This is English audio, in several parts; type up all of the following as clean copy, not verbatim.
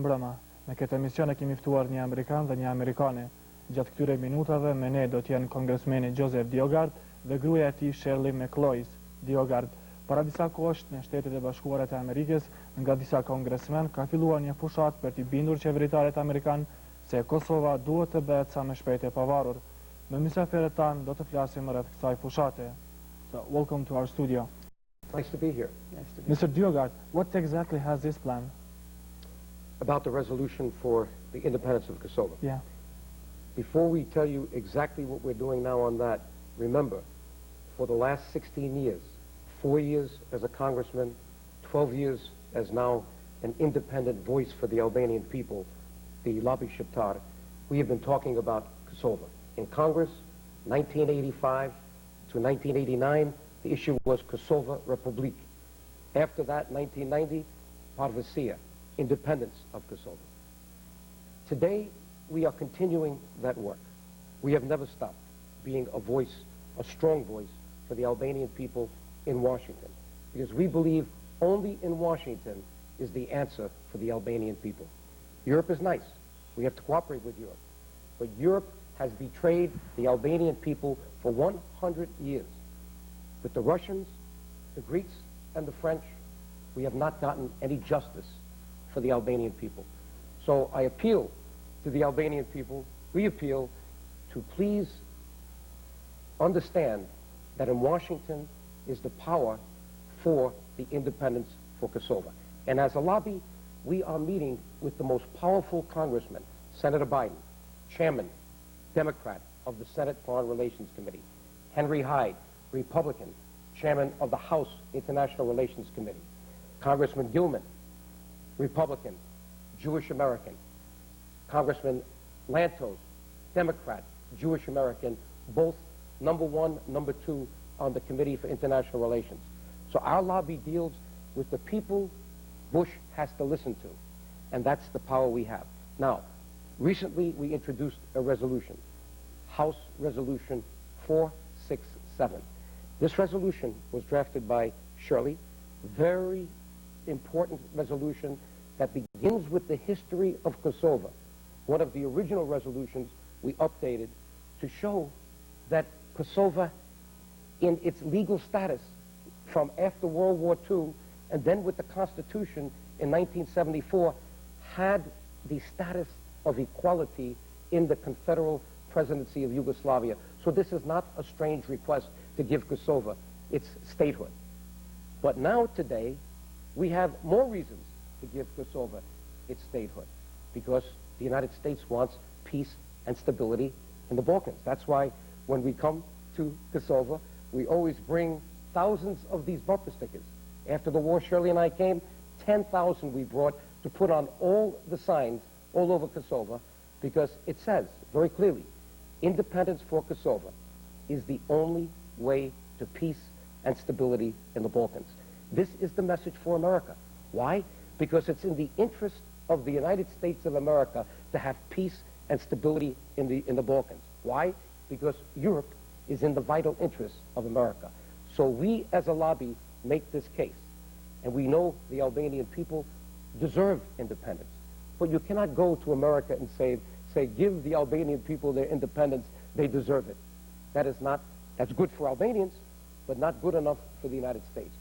mbrëma. Me këtë emision e kemi ftuar një Amerikan dhe një Amerikane. Gjatë këtyre minutave me ne do t'jenë Kongresmeni Joseph DioGuardi dhe gruaja e tij Shirley me Cloyes DioGuardi. Para disa kohësh në Shtetet e Bashkuara të Amerikës, nga disa kongresmen ka filluar një fushat për t'i bindur qeveritarit amerikan se Kosova duhet të bëhet sa më shpejt e pavarur. Me mysafirët tanë do të flasim rreth kësaj fushate. So, welcome to our studio. Nice to be here. Mr. DioGuardi, what exactly has this plan? About the resolution for the independence of Kosovo. Yeah. Before we tell you exactly what we're doing now on that, remember, for the last 16 years, 4 years as a congressman, 12 years as now an independent voice for the Albanian people, the Lobby Shqiptar, we have been talking about Kosovo. In Congress, 1985 to 1989, the issue was Kosova Republic. After that, 1990, Parvesia, independence of Kosovo. Today, we are continuing that work. We have never stopped being a voice, a strong voice for the Albanian people in Washington, because we believe only in Washington is the answer for the Albanian people. Europe is nice. We have to cooperate with Europe. But Europe has betrayed the Albanian people for 100 years. With the Russians, the Greeks, and the French, we have not gotten any justice for the Albanian people. So I appeal to the Albanian people, we appeal to please understand that in Washington is the power for the independence for Kosovo. And as a lobby, we are meeting with the most powerful congressman, Senator Biden, chairman, Democrat of the Senate Foreign Relations Committee, Henry Hyde, Republican, chairman of the House International Relations Committee, Congressman Gilman, Republican, Jewish American, Congressman Lantos, Democrat, Jewish American, both number 1, number 2 on the Committee for International Relations. So our lobby deals with the people Bush has to listen to, and that's the power we have. Now, recently we introduced a resolution, House Resolution 467. This resolution was drafted by Shirley, very important resolution that begins with the history of Kosovo. One of the original resolutions we updated to show that Kosovo, in its legal status from after World War II, and then with the Constitution in 1974, had the status of equality in the Confederal Presidency of Yugoslavia. So this is not a strange request to give Kosovo its statehood. But now today, we have more reasons to give Kosovo its statehood, because the United States wants peace and stability in the Balkans. That's why when we come to Kosovo, we always bring thousands of these bumper stickers. After the war, Shirley and I came, 10,000 we brought to put on all the signs all over Kosovo, because it says very clearly, independence for Kosovo is the only way to peace and stability in the Balkans. This is the message for America. Why? Because it's in the interest of the United States of America to have peace and stability in the Balkans. Why? Because Europe is in the vital interest of America. So we as a lobby make this case. And we know the Albanian people deserve independence. But you cannot go to America and say, give the Albanian people their independence, they deserve it. That's good for Albanians, but not good enough for the United States.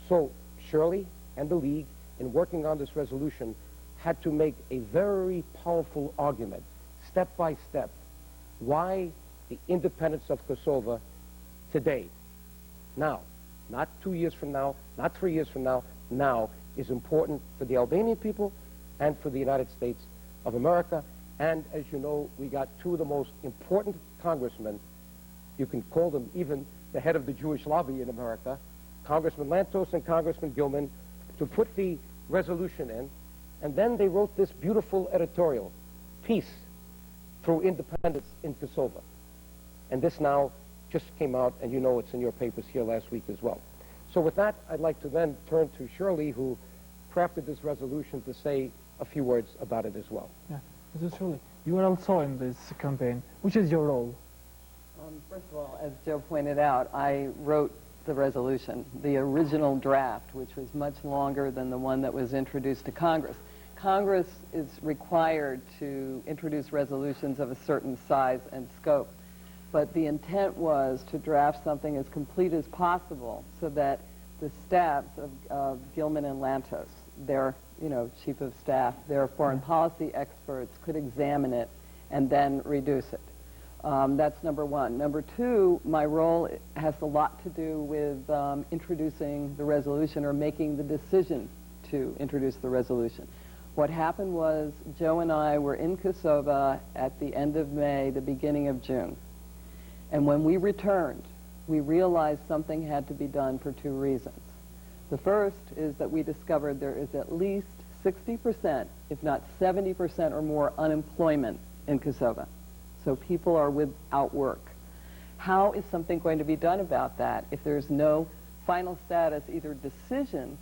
So Shirley and the League, in working on this resolution, had to make a very powerful argument, step by step, why the independence of Kosovo today, now, not 2 years from now, not 3 years from now is important for the Albanian people and for the United States of America. And as you know, we got two of the most important congressmen, you can call them even the head of the Jewish lobby in America, Congressman Lantos and Congressman Gilman, to put the resolution in. And then they wrote this beautiful editorial, Peace Through Independence in Kosovo. And this now just came out, and you know it's in your papers here last week as well. So with that, I'd like to then turn to Shirley, who crafted this resolution, to say a few words about it as well. Yeah, Mrs. Shirley, you are also in this campaign. Which is your role? First of all, as Joe pointed out, I wrote the resolution, the original draft, which was much longer than the one that was introduced to Congress. Congress is required to introduce resolutions of a certain size and scope, but the intent was to draft something as complete as possible so that the staffs of Gilman and Lantos, their chief of staff, their foreign policy experts could examine it and then reduce it. That's number one. Number two, my role has a lot to do with introducing the resolution or making the decision to introduce the resolution. What happened was Joe and I were in Kosova at the end of May, the beginning of June. And when we returned, we realized something had to be done for two reasons. The first is that we discovered there is at least 60%, if not 70% or more unemployment in Kosova. So people are without work. How is something going to be done about that if there's no final status, either decision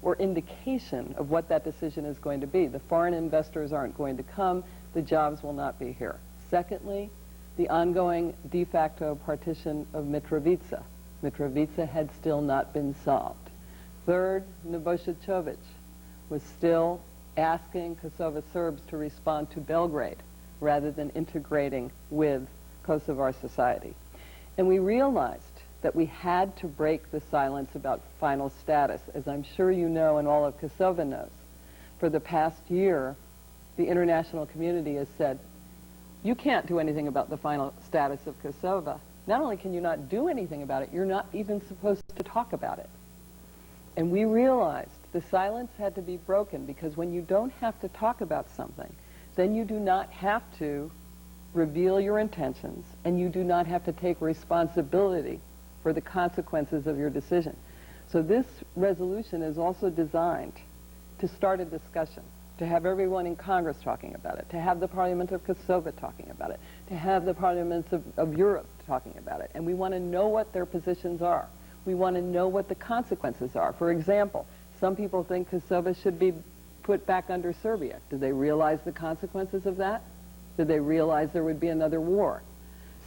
or indication of what that decision is going to be? The foreign investors aren't going to come. The jobs will not be here. Secondly, the ongoing de facto partition of Mitrovica. Mitrovica had still not been solved. Third, Nebojša was still asking Kosovo Serbs to respond to Belgrade rather than integrating with Kosovar society. And we realized that we had to break the silence about final status. As I'm sure you know and all of Kosovo knows, for the past year, the international community has said, you can't do anything about the final status of Kosovo. Not only can you not do anything about it, you're not even supposed to talk about it. And we realized the silence had to be broken, because when you don't have to talk about something, then you do not have to reveal your intentions, and you do not have to take responsibility for the consequences of your decision. So this resolution is also designed to start a discussion, to have everyone in Congress talking about it, to have the Parliament of Kosovo talking about it, to have the parliaments of Europe talking about it. And we want to know what their positions are. We want to know what the consequences are. For example, some people think Kosovo should be put back under Serbia. Do they realize the consequences of that? Do they realize there would be another war?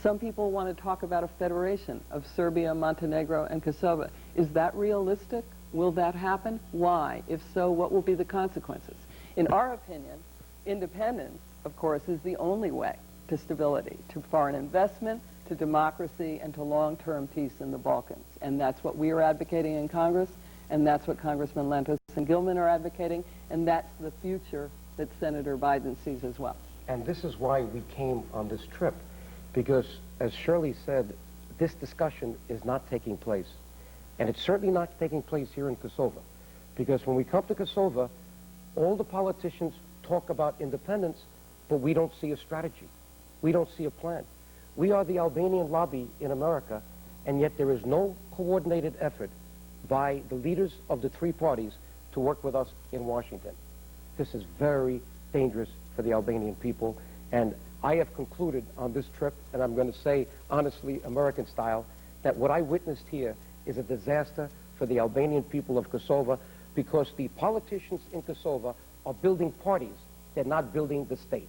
Some people want to talk about a federation of Serbia, Montenegro, and Kosovo. Is that realistic? Will that happen? Why? If so, what will be the consequences? In our opinion, independence, of course, is the only way to stability, to foreign investment, to democracy, and to long-term peace in the Balkans. And that's what we are advocating in Congress, and that's what Congressman Lantos and Gilman are advocating, and that's the future that Senator Biden sees as well. And this is why we came on this trip, because, as Shirley said, this discussion is not taking place. And it's certainly not taking place here in Kosovo, because when we come to Kosovo, all the politicians talk about independence, but we don't see a strategy. We don't see a plan. We are the Albanian lobby in America, and yet there is no coordinated effort by the leaders of the three parties to work with us in Washington. This is very dangerous for the Albanian people, and I have concluded on this trip, and I'm going to say honestly, American style, that what I witnessed here is a disaster for the Albanian people of Kosovo, because the politicians in Kosovo are building parties. They're not building the state.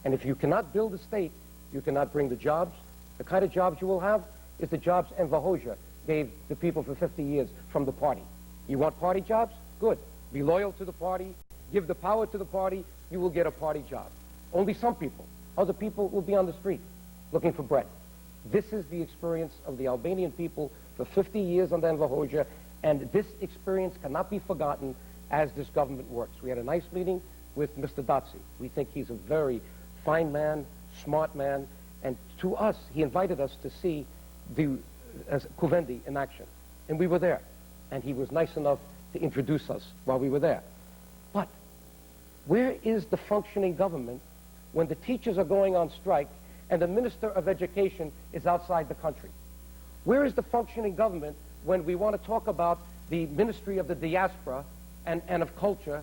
And if you cannot build the state, you cannot bring the jobs. The kind of jobs you will have is the jobs Enver Hoxha gave the people for 50 years from the party. You want party jobs? Good. Be loyal to the party. Give the power to the party. You will get a party job. Only some people. Other people will be on the street looking for bread. This is the experience of the Albanian people for 50 years under Enver Hoxha, and this experience cannot be forgotten as this government works. We had a nice meeting with Mr. Dotsi. We think he's a very fine man, smart man, and to us, he invited us to see the Kuvendi in action. And we were there, and he was nice enough to introduce us while we were there. But where is the functioning government when the teachers are going on strike and the Minister of Education is outside the country? Where is the functioning government when we want to talk about the Ministry of the Diaspora and of Culture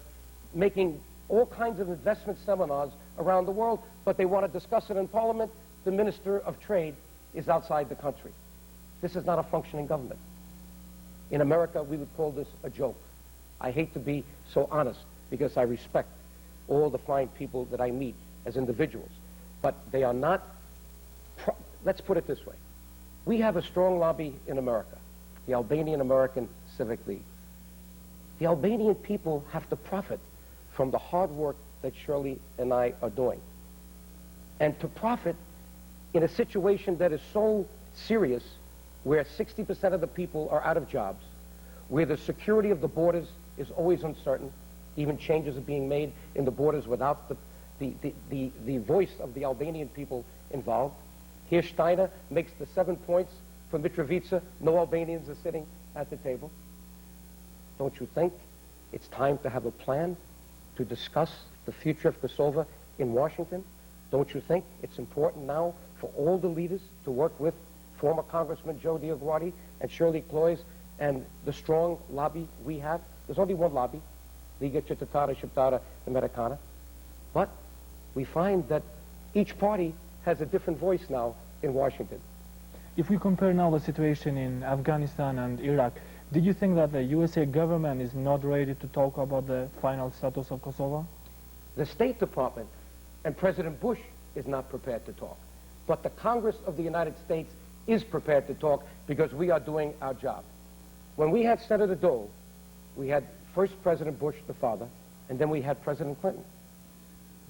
making all kinds of investment seminars around the world, but they want to discuss it in Parliament? The Minister of Trade is outside the country. This is not a functioning government. In America, we would call this a joke. I hate to be so honest, because I respect all the fine people that I meet as individuals, but they are not, let's put it this way. We have a strong lobby in America, the Albanian American Civic League. The Albanian people have to profit from the hard work that Shirley and I are doing. And to profit in a situation that is so serious, where 60% of the people are out of jobs, where the security of the borders is always uncertain, even changes are being made in the borders without the voice of the Albanian people involved. Here Steiner makes the 7 points for Mitrovica. No Albanians are sitting at the table. Don't you think it's time to have a plan to discuss the future of Kosova in Washington? Don't you think it's important now for all the leaders to work with former Congressman Joe DioGuardi and Shirley Cloyes and the strong lobby we have? There's only one lobby, Liga Cittadina Shqiptare Americana. But we find that each party has a different voice now in Washington. If we compare now the situation in Afghanistan and Iraq, did you think that the USA government is not ready to talk about the final status of Kosovo? The State Department and President Bush is not prepared to talk. But the Congress of the United States is prepared to talk because we are doing our job. When we had Senator Dole, we had first President Bush, the father, and then we had President Clinton.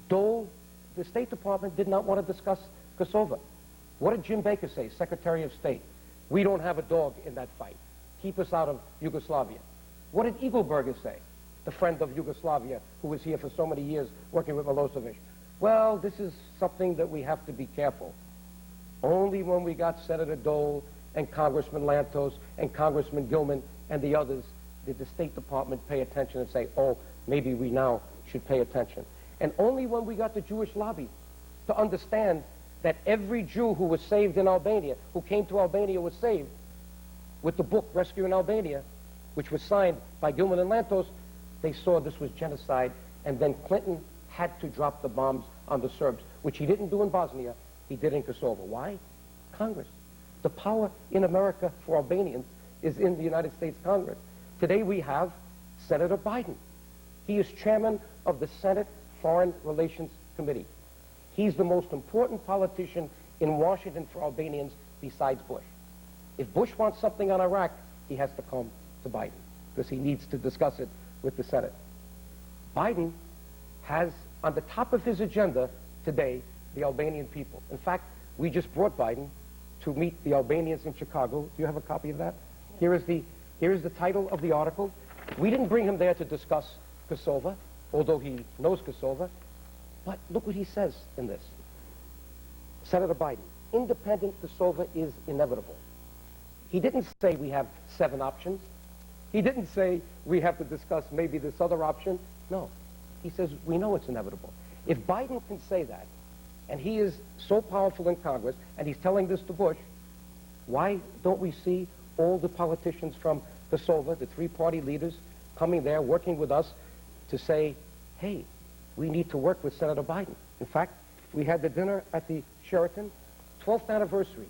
Dole, the State Department did not want to discuss Kosovo. What did Jim Baker say, Secretary of State? We don't have a dog in that fight. Keep us out of Yugoslavia. What did Eagleberger say, the friend of Yugoslavia, who was here for so many years working with Milosevic? Well, this is something that we have to be careful. Only when we got Senator Dole and Congressman Lantos and Congressman Gilman and the others did the State Department pay attention and say, oh, maybe we now should pay attention. And only when we got the Jewish lobby to understand that every Jew who was saved in Albania, who came to Albania, was saved with the book Rescuing Albania, which was signed by Gilman and Lantos, they saw this was genocide, and then Clinton had to drop the bombs on the Serbs, which he didn't do in Bosnia, he did in Kosovo. Why? Congress. The power in America for Albanians is in the United States Congress. Today we have Senator Biden. He is chairman of the Senate Foreign Relations Committee. He's the most important politician in Washington for Albanians besides Bush. If Bush wants something on Iraq, he has to come to Biden because he needs to discuss it with the Senate. Biden has on the top of his agenda today the Albanian people. In fact, we just brought Biden to meet the Albanians in Chicago. Do you have a copy of that? Here is the title of the article. We didn't bring him there to discuss Kosovo, although he knows Kosovo. But look what he says in this. Senator Biden, independent Kosovo is inevitable. He didn't say we have 7 options. He didn't say we have to discuss maybe this other option. No. He says we know it's inevitable. If Biden can say that, and he is so powerful in Congress, and he's telling this to Bush, why don't we see all the politicians from Kosovo, the 3-party leaders, coming there, working with us to say, hey, we need to work with Senator Biden. In fact, we had the dinner at the Sheraton, 12th anniversary,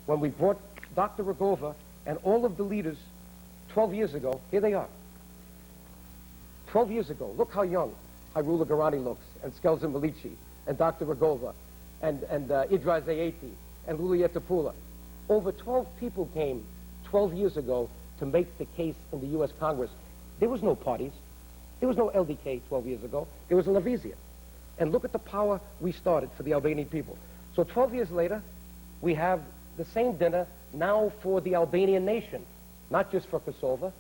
when we brought Dr. Rogova and all of the leaders 12 years ago. Here they are. 12 years ago. Look how young Hyrule Garani looks, and Skelzen Malici, and Dr. Rogova, and Idraz Ayeti, and Lulia Tapula. Over 12 people came 12 years ago to make the case in the U.S. Congress. There was no parties. There was no LDK 12 years ago. There was a Lavizia. And look at the power we started for the Albanian people. So 12 years later, we have the same dinner now for the Albanian nation, not just for Kosovo.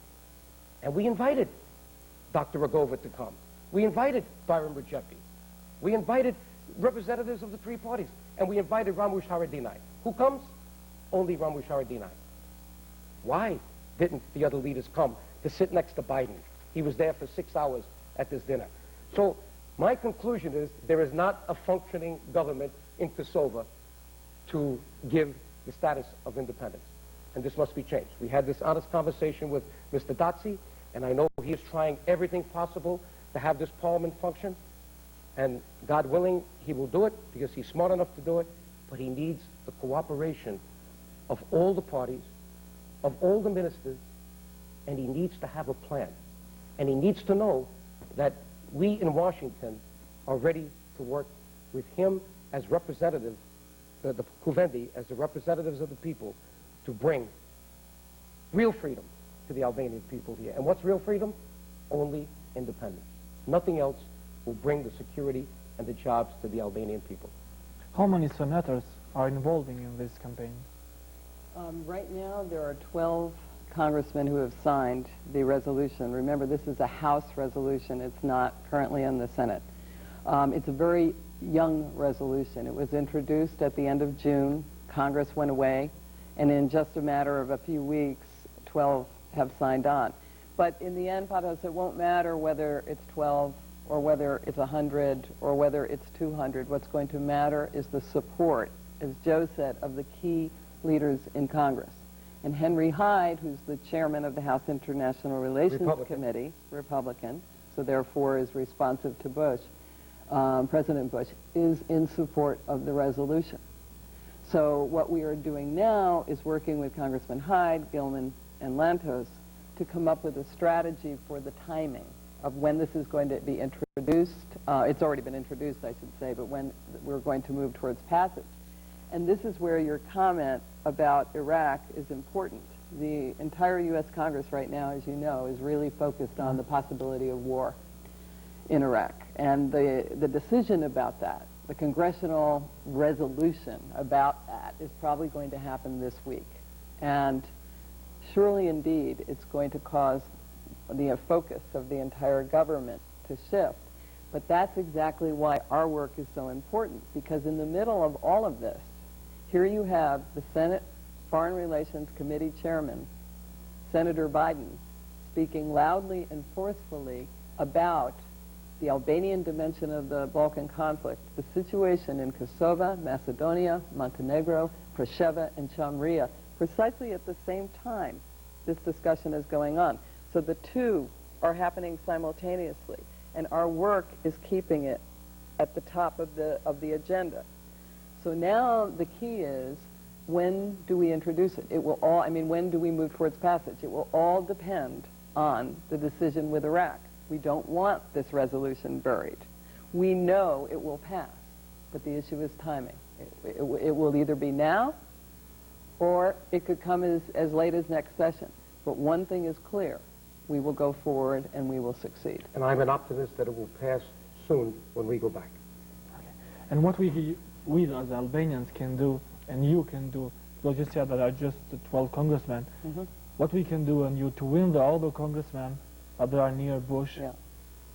And we invited Dr. Rogova to come. We invited Byron Rajepi. We invited representatives of the 3 parties. And we invited Ramush Haradinaj. Who comes? Only Ramush Haradinaj. Why didn't the other leaders come to sit next to Biden? He was there for 6 hours at this dinner. So my conclusion is there is not a functioning government in Kosovo to give the status of independence. And this must be changed. We had this honest conversation with Mr. Dotzi, and I know he is trying everything possible to have this parliament function. And God willing, he will do it because he's smart enough to do it. But he needs the cooperation of all the parties, of all the ministers, and he needs to have a plan. And he needs to know that we in Washington are ready to work with him as representatives, the Kuvendi, as the representatives of the people, to bring real freedom to the Albanian people here. And what's real freedom? Only independence. Nothing else will bring the security and the jobs to the Albanian people. How many senators are involving in this campaign? Right now, there are 12 congressmen who have signed the resolution. Remember, this is a House resolution. It's not currently in the Senate. It's a very young resolution. It was introduced at the end of June. Congress went away, and in just a matter of a few weeks, 12 have signed on. But in the end, Patos, it won't matter whether it's 12 or whether it's 100 or whether it's 200. What's going to matter is the support, as Joe said, of the key leaders in Congress. And Henry Hyde, who's the chairman of the House International Relations Committee, Republican, so therefore is responsive to Bush, President Bush, is in support of the resolution. So what we are doing now is working with Congressman Hyde, Gilman, and Lantos to come up with a strategy for the timing of when this is going to be introduced. It's already been introduced, I should say, but when we're going to move towards passage. And this is where your comment about Iraq is important. The entire U.S. Congress right now, as you know, is really focused on the possibility of war in Iraq. And the decision about that, the congressional resolution about that, is probably going to happen this week. And surely indeed, it's going to cause the focus of the entire government to shift. But that's exactly why our work is so important, because in the middle of all of this, here you have the Senate Foreign Relations Committee Chairman, Senator Biden, speaking loudly and forcefully about the Albanian dimension of the Balkan conflict, the situation in Kosova, Macedonia, Montenegro, Preševa, and Chamria, precisely at the same time this discussion is going on. So the two are happening simultaneously, and our work is keeping it at the top of the agenda. So now the key is, when do we introduce it? It will all, I mean, when do we move towards passage? It will all depend on the decision with Iraq. We don't want this resolution buried. We know it will pass, but the issue is timing. It will either be now, or it could come as late as next session. But one thing is clear: we will go forward and we will succeed. And I'm an optimist that it will pass soon when we go back. Okay. And what we as Albanians can do, and you can do, because you said that are just 12 congressmen, what we can do and you to win the other congressmen that are near Bush,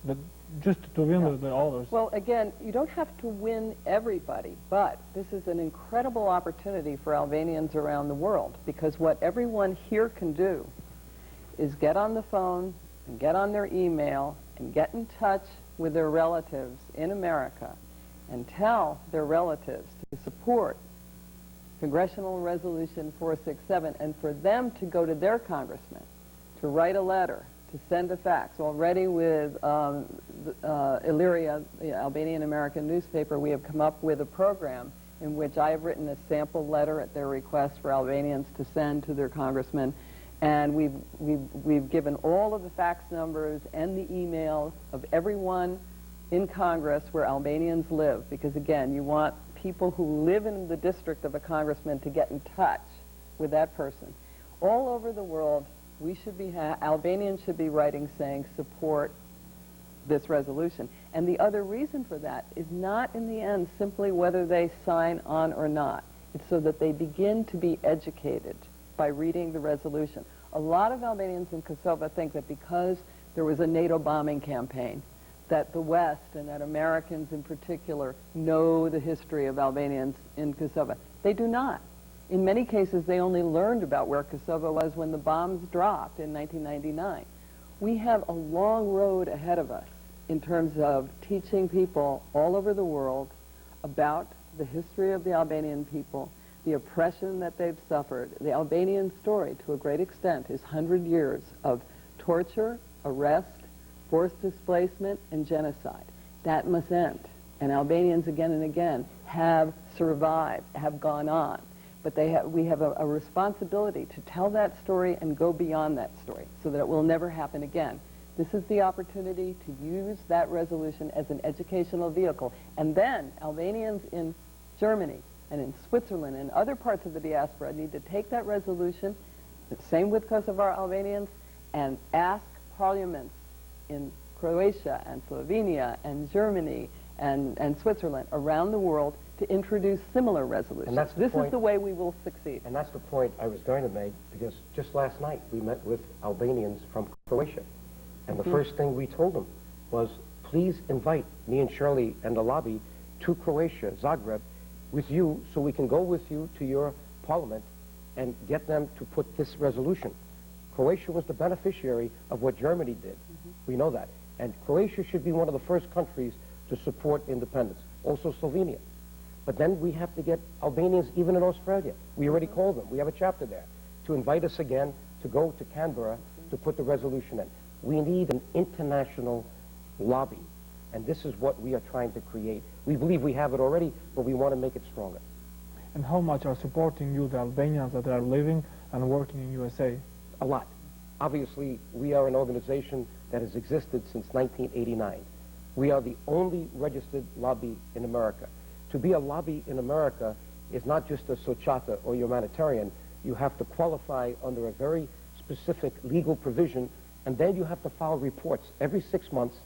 but just to win the others. Well, again, you don't have to win everybody, but this is an incredible opportunity for Albanians around the world, because what everyone here can do is get on the phone and get on their email and get in touch with their relatives in America and tell their relatives to support Congressional Resolution 467, and for them to go to their congressman, to write a letter, to send a fax. Already with Illyria, the Albanian American newspaper, we have come up with a program in which I have written a sample letter at their request for Albanians to send to their congressman, and we've given all of the fax numbers and the emails of everyone in Congress where Albanians live, because again, you want people who live in the district of a congressman to get in touch with that person. All over the world, we should be, Albanians should be writing saying support this resolution. And the other reason for that is not in the end simply whether they sign on or not. It's so that they begin to be educated by reading the resolution. A lot of Albanians in Kosova think that because there was a NATO bombing campaign, that the West and that Americans in particular know the history of Albanians in Kosova. They do not. In many cases, they only learned about where Kosova was when the bombs dropped in 1999. We have a long road ahead of us in terms of teaching people all over the world about the history of the Albanian people, the oppression that they've suffered. The Albanian story, to a great extent, is 100 years of torture, arrest, forced displacement, and genocide. That must end. And Albanians again and again have survived, have gone on. But we have a responsibility to tell that story and go beyond that story so that it will never happen again. This is the opportunity to use that resolution as an educational vehicle. And then Albanians in Germany and in Switzerland and other parts of the diaspora need to take that resolution, the same with Kosovar Albanians, and ask parliaments in Croatia and Slovenia and Germany and Switzerland around the world to introduce similar resolutions. And that's the This point. is the way we will succeed. And that's the point I was going to make, because just last night we met with Albanians from Croatia. And the first thing we told them was, please invite me and Shirley and the lobby to Croatia, Zagreb, with you, so we can go with you to your parliament and get them to put this resolution. Croatia was the beneficiary of what Germany did. We know that. And Croatia should be one of the first countries to support independence. Also Slovenia. But then we have to get Albanians even in Australia. We already called them. We have a chapter there to invite us again to go to Canberra to put the resolution in. We need an international lobby. And this is what we are trying to create. We believe we have it already, but we want to make it stronger. And how much are supporting you, the Albanians that are living and working in USA? A lot. Obviously, we are an organization that has existed since 1989. We are the only registered lobby in America. To be a lobby in America is not just a sociata or humanitarian. You have to qualify under a very specific legal provision, and then you have to file reports every 6 months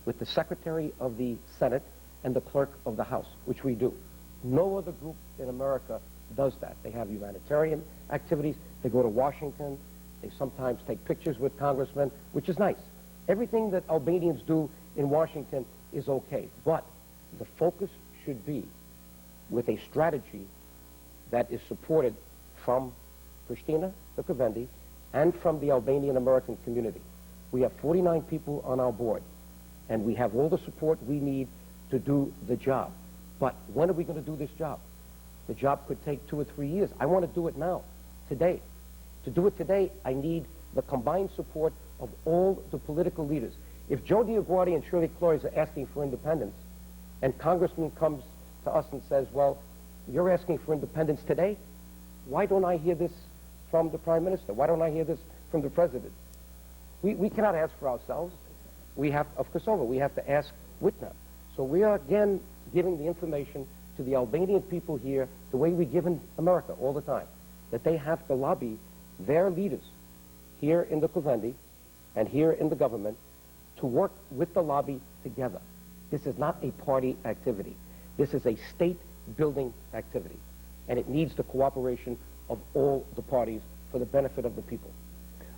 with the Secretary of the Senate and the Clerk of the House, which we do. No other group in America does that. They have humanitarian activities. They go to Washington. They sometimes take pictures with congressmen, which is nice. Everything that Albanians do in Washington is okay, but the focus should be with a strategy that is supported from Pristina, the Convendi, and from the Albanian American community. We have 49 people on our board, and we have all the support we need to do the job. But when are we going to do this job? The job could take 2 or 3 years. I want to do it now, today. To do it today, I need the combined support of all the political leaders. If Joe DioGuardi and Shirley Cloyes are asking for independence, and Congressman comes to us and says, well, you're asking for independence today, why don't I hear this from the Prime Minister? Why don't I hear this from the President? We cannot ask for ourselves. We have, of Kosova, we have to ask with them. So we are, again, giving the information to the Albanian people here the way we give in America all the time, that they have to lobby their leaders here in the Convendi and here in the government to work with the lobby together. This is not a party activity. This is a state-building activity, and it needs the cooperation of all the parties for the benefit of the people.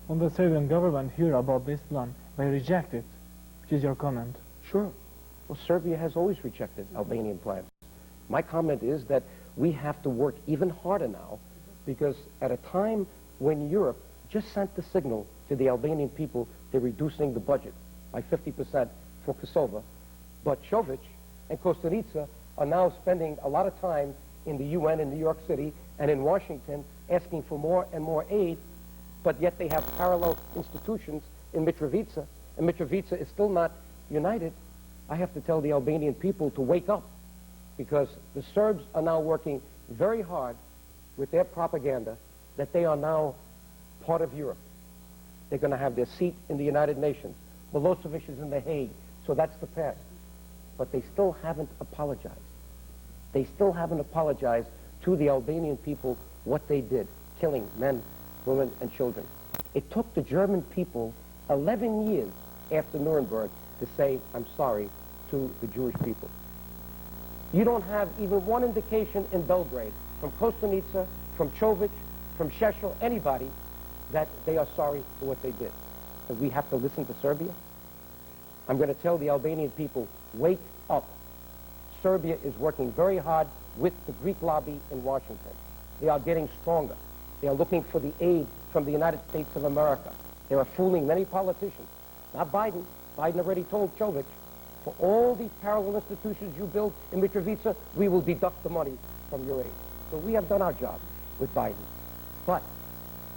When the Serbian government hear about this plan, they reject it. Which is your comment? Sure. Well, Serbia has always rejected Albanian plans. My comment is that we have to work even harder now, because at a time when Europe just sent the signal to the Albanian people they're reducing the budget by 50% for Kosova, but Civic and Kostunica are now spending a lot of time in the UN in New York City and in Washington asking for more and more aid, but yet they have parallel institutions in Mitrovica, and Mitrovica is still not united. I have to tell the Albanian people to wake up, because the Serbs are now working very hard with their propaganda that they are now part of Europe. They're going to have their seat in the United Nations. Milosevic is in The Hague, so that's the past. But they still haven't apologized. They still haven't apologized to the Albanian people what they did, killing men, women, and children. It took the German people 11 years after Nuremberg to say, I'm sorry, to the Jewish people. You don't have even one indication in Belgrade, from Kostunica, from Civic, from Šešelj, anybody, that they are sorry for what they did. And we have to listen to Serbia? I'm going to tell the Albanian people, wake up. Serbia is working very hard with the Greek lobby in Washington. They are getting stronger. They are looking for the aid from the United States of America. They are fooling many politicians. Not Biden. Biden already told Civic, for all these parallel institutions you build in Mitrovica, we will deduct the money from your aid. So we have done our job with Biden. But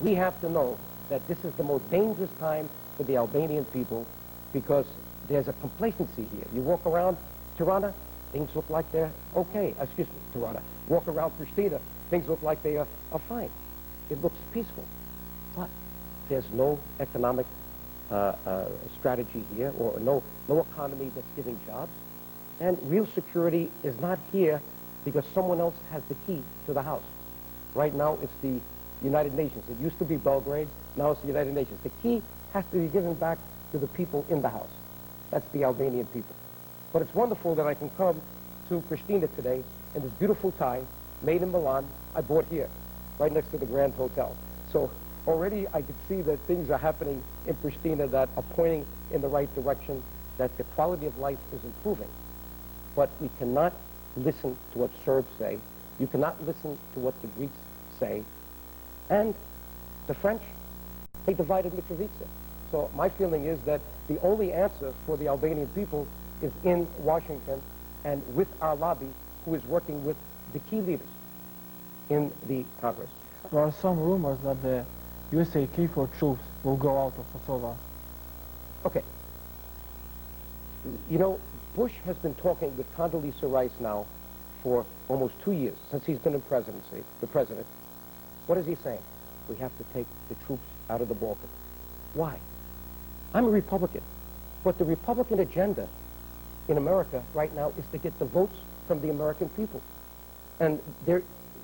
we have to know that this is the most dangerous time for the Albanian people, because there's a complacency here. You walk around Tirana, things look like they're okay. Excuse me, Tirana. Walk around Pristina, things look like they are fine. It looks peaceful. But there's no economic strategy here, or no economy that's giving jobs. And real security is not here because someone else has the key to the house. Right now, it's the United Nations. It used to be Belgrade, now it's the United Nations. The key has to be given back to the people in the house. That's the Albanian people. But it's wonderful that I can come to Pristina today in this beautiful tie, made in Milan, I bought here, right next to the Grand Hotel. So already I can see that things are happening in Pristina that are pointing in the right direction, that the quality of life is improving. But we cannot listen to what Serbs say. You cannot listen to what the Greeks say. And the French, they divided Mitrovica. So my feeling is that the only answer for the Albanian people is in Washington and with our lobby, who is working with the key leaders in the Congress. There are some rumors that the USA KFOR troops will go out of Kosovo. Okay. You know, Bush has been talking with Condoleezza Rice now for almost 2 years, since he's been in presidency, the president. What is he saying? We have to take the troops out of the Balkans. Why? I'm a Republican, but the Republican agenda in America right now is to get the votes from the American people. And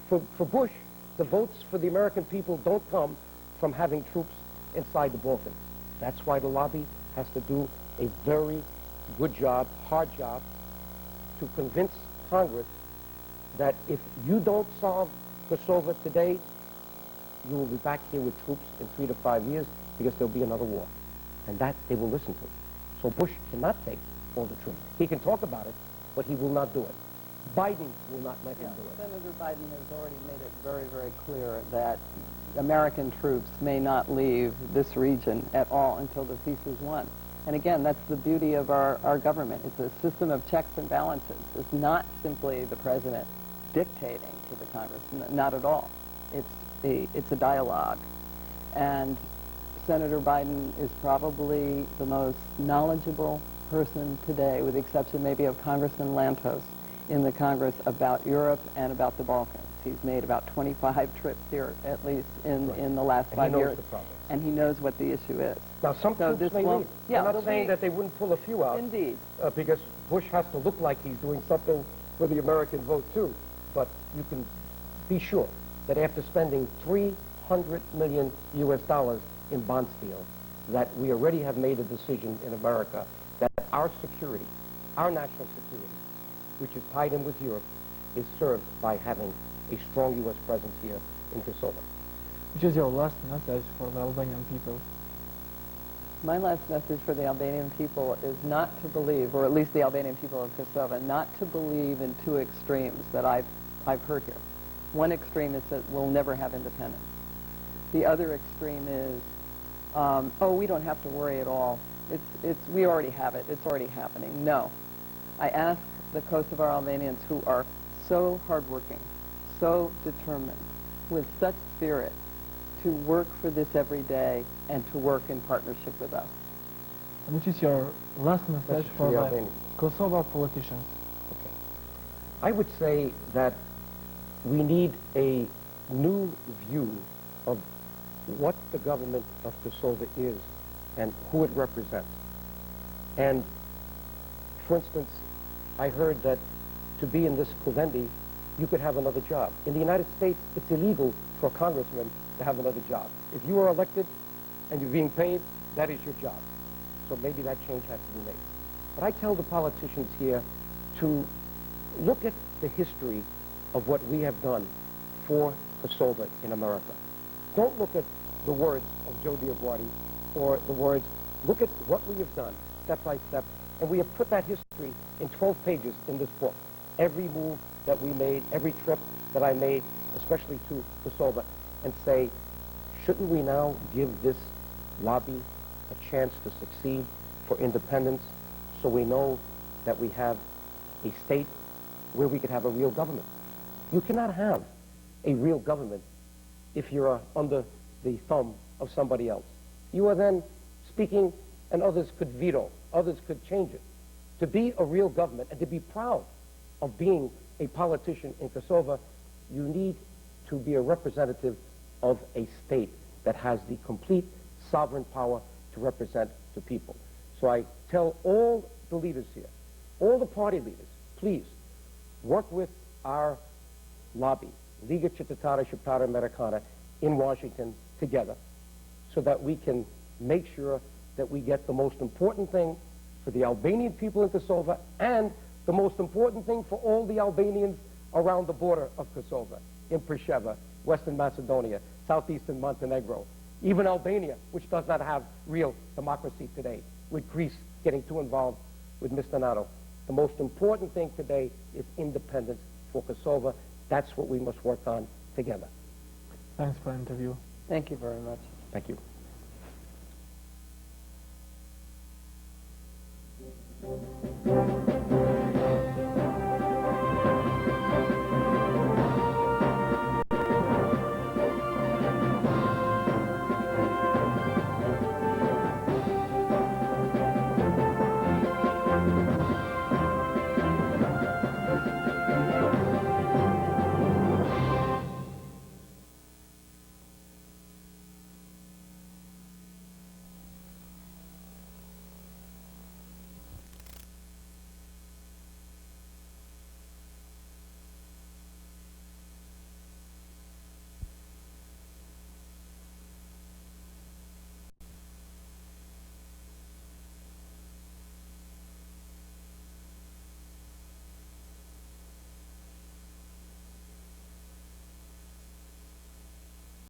for Bush, the votes for the American people don't come from having troops inside the Balkans. That's why the lobby has to do a very good job, hard job, to convince Congress that if you don't solve Kosovo today, you will be back here with troops in 3 to 5 years because there'll be another war. And that they will listen to. So Bush cannot take all the troops. He can talk about it, but he will not do it. Biden will not let him do it. Senator Biden has already made it very, very clear that American troops may not leave this region at all until the peace is won. And again, that's the beauty of our government. It's a system of checks and balances. It's not simply the president dictating to the Congress, not at all. It's a dialogue. And Senator Biden is probably the most knowledgeable person today, with the exception maybe of Congressman Lantos, in the Congress about Europe and about the Balkans. He's made about 25 trips here, at least in the last 5 years. The problem. And he knows what the issue is. Now, some troops may leave. Yeah, I'm not saying that they wouldn't pull a few out. Indeed. Because Bush has to look like he's doing something for the American vote, too. But you can be sure that after spending $300 million US in bond steel, that we already have made a decision in America that our security, our national security, which is tied in with Europe, is served by having a strong U.S. presence here in Kosovo. Which is your last message for the Albanian people? My last message for the Albanian people is not to believe, or at least the Albanian people of Kosovo, not to believe in two extremes that I've heard here. One extreme is that we'll never have independence. The other extreme is, oh, we don't have to worry at all. We already have it. It's already happening. No. I ask the Kosovar Albanians, who are so hardworking, so determined, with such spirit, to work for this every day and to work in partnership with us. Which is your last message for the Kosovo politicians? Okay. I would say that we need a new view of what the government of Kosovo is and who it represents. And, for instance, I heard that to be in this Kuvendi, you could have another job. In the United States, it's illegal for a congressman to have another job. If you are elected and you're being paid, that is your job. So maybe that change has to be made. But I tell the politicians here to look at the history of what we have done for Kosovo in America. Don't look at the words of Joe DioGuardi or the words, look at what we have done step by step, and we have put that history in 12 pages in this book. Every move that we made, every trip that I made, especially to Kosovo, and say, shouldn't we now give this lobby a chance to succeed for independence so we know that we have a state where we could have a real government? You cannot have a real government if you're under the thumb of somebody else. You are then speaking and others could veto, others could change it. To be a real government and to be proud of being a politician in Kosovo, you need to be a representative of a state that has the complete sovereign power to represent the people. So I tell all the leaders here, all the party leaders, please work with our lobby, Liga Cittadina Shqiptare Americana, in Washington together so that we can make sure that we get the most important thing for the Albanian people in Kosova, and the most important thing for all the Albanians around the border of Kosova, in Prisheva, Western Macedonia, southeastern Montenegro, even Albania, which does not have real democracy today, with Greece getting too involved with Mr. NATO. The most important thing today is independence for Kosova. That's what we must work on together. Thanks for the interview. Thank you very much. Thank you.